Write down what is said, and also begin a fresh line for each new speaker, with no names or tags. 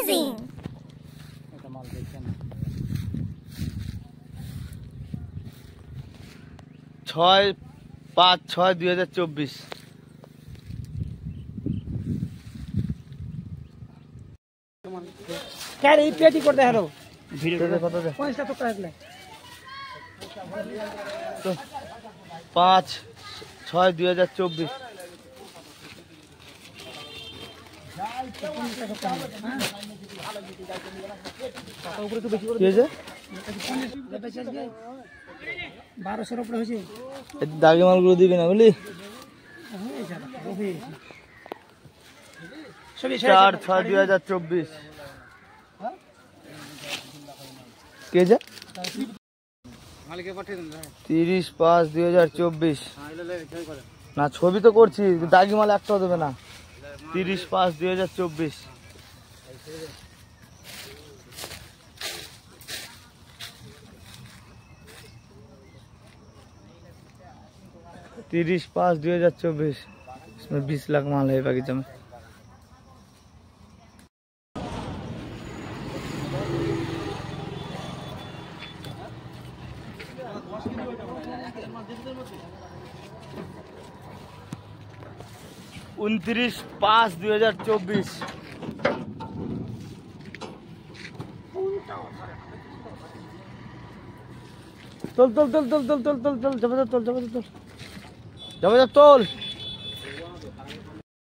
Amazing!
6/5/2024
क्या रे पेटी करते हैं रो
ভিডিওতে কত দে
5 টাকা তো আসলে
5/6/2024
উপরে তো বেশি করে
কি হয়েছে
1200 উপরে হয়েছে
দাগি মালগুলো দিবি না বুঝলি 4/6/2024 কে যা 30/5/2024 না ছবি তো করছি দাগি মাল একটাও দেবে না 30/5/2024 30/5/2024 इसमें 20 लाख माल है बगीचा में उनतीस 5/2024 तोल तोल तोल तोल तोल तोल तोल तोल जबरदस्त तोल जबरदस्त तोल